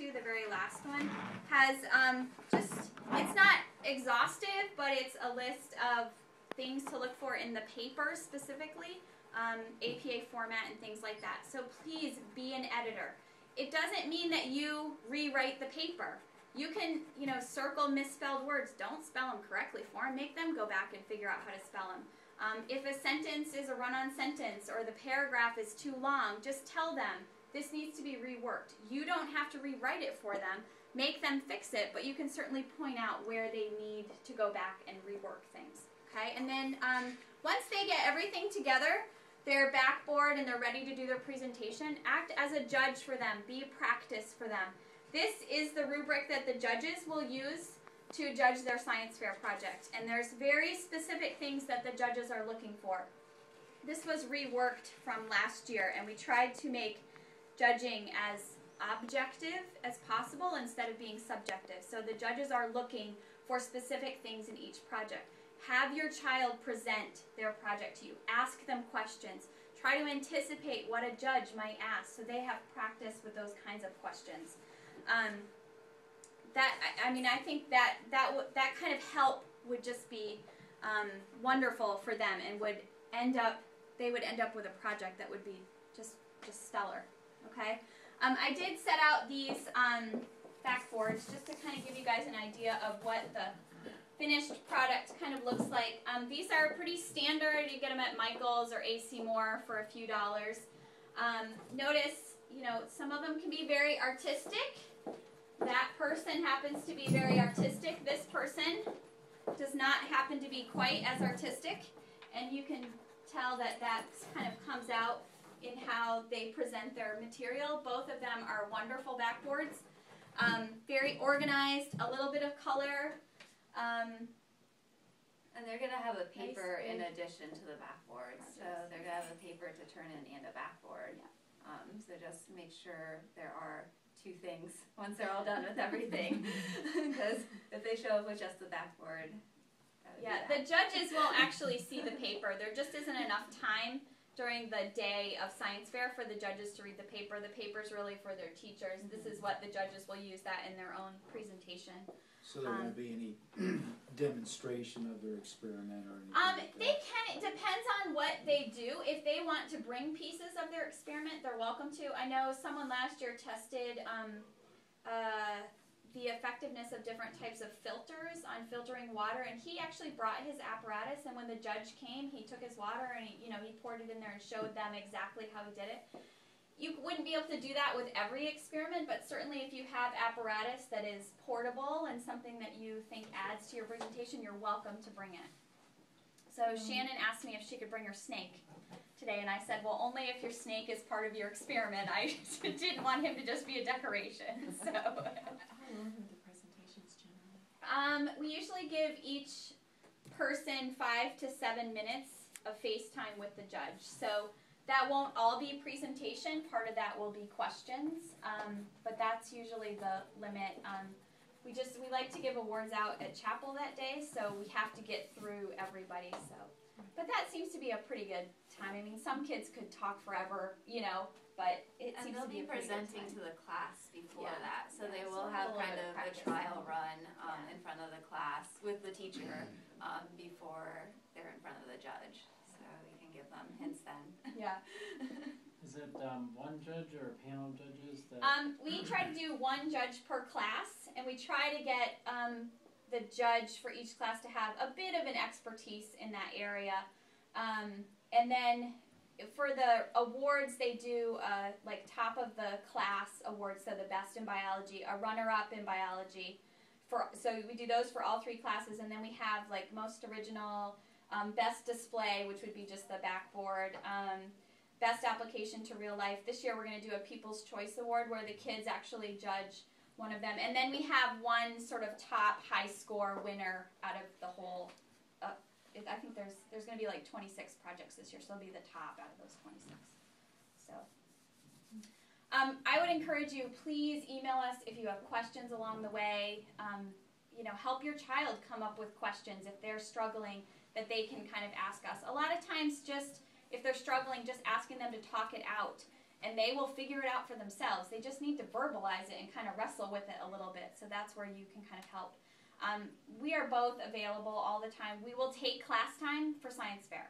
to, the very last one, has it's not exhaustive, but it's a list of things to look for in the paper specifically, APA format and things like that. So please be an editor. It doesn't mean that you rewrite the paper. You can, circle misspelled words. Don't spell them correctly for them. Make them go back and figure out how to spell them. If a sentence is a run-on sentence or the paragraph is too long, just tell them this needs to be reworked. You don't have to rewrite it for them. Make them fix it, but you can certainly point out where they need to go back and rework things. Okay, and then once they get everything together, their backboard, and they're ready to do their presentation, act as a judge for them. Be practice for them. This is the rubric that the judges will use to judge their science fair project, and there's very specific things that the judges are looking for. This was reworked from last year, and we tried to make judging as objective as possible instead of being subjective. So the judges are looking for specific things in each project. Have your child present their project to you. Ask them questions. Try to anticipate what a judge might ask so they have practice with those kinds of questions. I think that kind of help would just be wonderful for them, and they would end up with a project that would be just stellar. Okay, I did set out these backboards just to kind of give you guys an idea of what the finished product kind of looks like. These are pretty standard. You get them at Michael's or AC Moore for a few dollars. Notice, some of them can be very artistic. That person happens to be very artistic. This person does not happen to be quite as artistic, and you can tell that kind of comes out in how they present their material. Both of them are wonderful backboards. Very organized, a little bit of color. And they're going to have a paper in addition to the backboard. So they're going to have a paper to turn in and a backboard. Yeah. So just make sure there are two things once they're all done with everything. Because if they show up with just the backboard, the judges will actually see the paper. There just isn't enough time during the day of science fair for the judges to read the paper. The paper's really for their teachers. This is what the judges will use that in their own presentation. So there won't be any demonstration of their experiment or anything like that? They can. It depends on what they do. If they want to bring pieces of their experiment, they're welcome to. I know someone last year tested the effectiveness of different types of filters on filtering water, and he actually brought his apparatus, and when the judge came, he took his water and he poured it in there and showed them exactly how he did it. You wouldn't be able to do that with every experiment, but certainly if you have apparatus that is portable and something that you think adds to your presentation, you're welcome to bring it. So Shannon asked me if she could bring her snake today, and I said, well, only if your snake is part of your experiment. I didn't want him to just be a decoration. So. How long are the presentations generally? We usually give each person 5 to 7 minutes of FaceTime with the judge. So that won't all be presentation. Part of that will be questions, but that's usually the limit. We like to give awards out at chapel that day, so we have to get through everybody. So, but that seems to be a pretty good time. I mean, some kids could talk forever, but it seems to be a pretty good time. And they'll be presenting to the class before that, so they will have kind of a trial run in front of the class with the teacher before they're in front of the judge. So we can give them hints then. Yeah. Is it one judge or a panel of judges? We try to do one judge per class, and we try to get the judge for each class to have a bit of an expertise in that area. And then for the awards, they do like top of the class awards, so the best in biology, a runner-up in biology. So we do those for all 3 classes, and then we have like most original, best display, which would be just the backboard, best application to real life. This year we're going to do a People's Choice Award where the kids actually judge one of them. And then we have one sort of top high score winner out of the whole. I think there's going to be like 26 projects this year, so it'll be the top out of those 26. So I would encourage you, please email us if you have questions along the way. Help your child come up with questions if they're struggling that they can kind of ask us. A lot of times, just if they're struggling, just asking them to talk it out and they will figure it out for themselves. They just need to verbalize it and kind of wrestle with it a little bit. So that's where you can kind of help. We are both available all the time. We will take class time for science fair.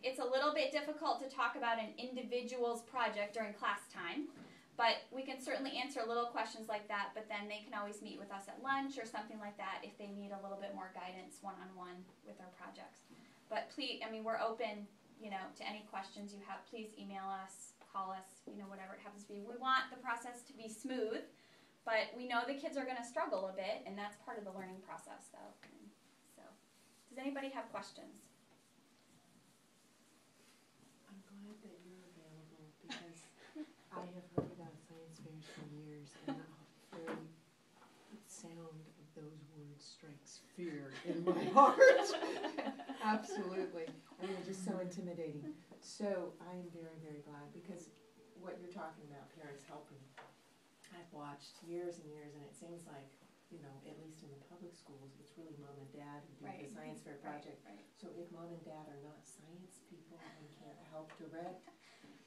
It's a little bit difficult to talk about an individual's project during class time, but we can certainly answer little questions like that, but then they can always meet with us at lunch or something like that if they need a little bit more guidance one-on-one with their projects. But please, I mean, we're open, to any questions you have. Please email us, call us, whatever it happens to be. We want the process to be smooth, but we know the kids are going to struggle a bit, and that's part of the learning process, though. So, does anybody have questions? I'm glad that you're available because I have heard about science fairs for years, and the very sound of those words strikes fear in my heart. Absolutely. I mean, just so intimidating. So I am very, very glad because what you're talking about, parents helping, I've watched years and years, and it seems like, at least in the public schools, it's really mom and dad who do the science fair project. Right. So if mom and dad are not science people and can't help direct,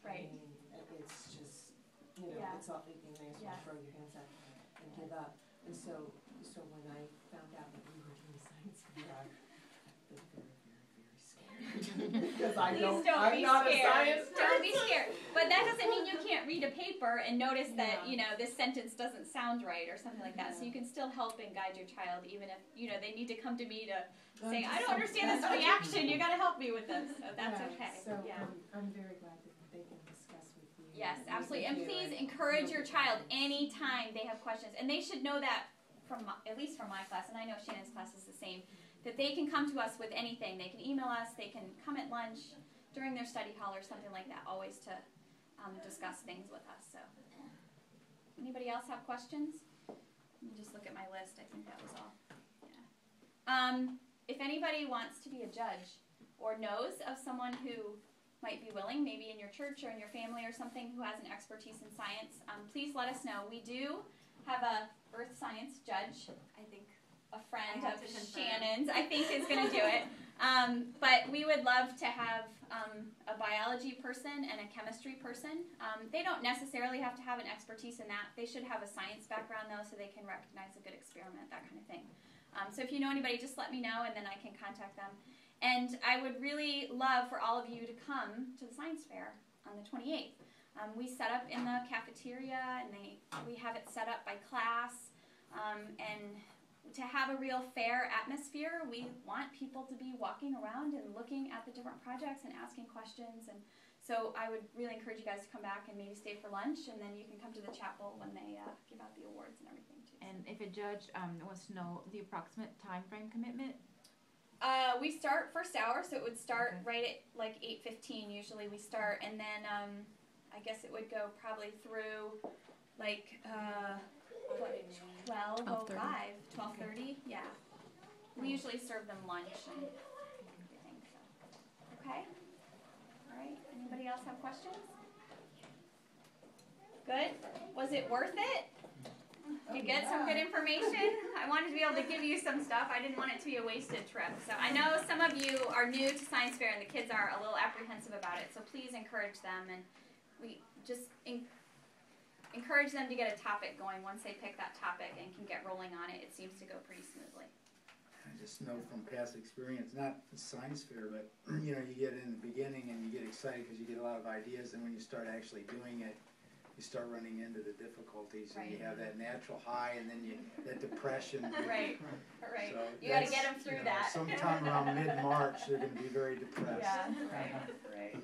Right. I mean, it's just, Yeah. it's all, you may as well Yeah. throw your hands up and give up. And so when I found out that we were doing science fair, I've been very, very, very scared. Because I'm Please don't not be a scared. science Don't be scared. But that doesn't mean you can't read a paper and notice that, this sentence doesn't sound right or something like that. So you can still help and guide your child even if, they need to come to me to say, I don't understand this reaction. You got to help me with this. So that's okay. So Yeah. I'm very glad that they can discuss with you. Yes, meet absolutely. with And you please and encourage your know the child topics. anytime they have questions. And they should know that at least from my class, and I know Shannon's class is the same, that they can come to us with anything. They can email us, they can come at lunch, during their study hall or something like that, always to discuss things with us. So, anybody else have questions? Let me just look at my list. I think that was all. Yeah. If anybody wants to be a judge or knows of someone who might be willing, maybe in your church or in your family or something, who has an expertise in science, please let us know. We do have a earth science judge. I think a friend of Shannon's, I think, is going to do it. But we would love to have a biology person and a chemistry person. They don't necessarily have to have an expertise in that. They should have a science background, though, so they can recognize a good experiment, that kind of thing. So if you know anybody, just let me know, and then I can contact them. And I would really love for all of you to come to the science fair on the 28th. We set up in the cafeteria, and we have it set up by class, and to have a real fair atmosphere, we want people to be walking around and looking at the different projects and asking questions. And so I would really encourage you guys to come back and maybe stay for lunch, and then you can come to the chapel when they give out the awards and everything too. And if a judge wants to know the approximate time frame commitment? We start first hour, so it would start right at like 8:15 usually we start, and then I guess it would go probably through like 12:05, 12:30, yeah. We usually serve them lunch and everything, so. Okay? All right, anybody else have questions? Good? Was it worth it? Did you get some good information? I wanted to be able to give you some stuff. I didn't want it to be a wasted trip. So I know some of you are new to science fair and the kids are a little apprehensive about it, so please encourage them, and we just encourage them to get a topic going. Once they pick that topic and can get rolling on it, it seems to go pretty smoothly. I just know from past experience, not the science fair, but you get in the beginning and you get excited because you get a lot of ideas, and when you start actually doing it, you start running into the difficulties, and you have that natural high, and then that depression. Right. So You got to get them through that. Sometime around mid-March, they're going to be very depressed. Yeah, right.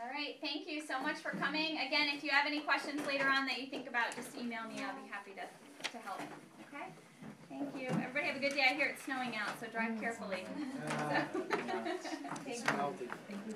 All right, thank you so much for coming. Again, if you have any questions later on that you think about, just email me. I'll be happy to help. Okay? Thank you. Everybody have a good day. I hear it's snowing out, so drive carefully. It's melted.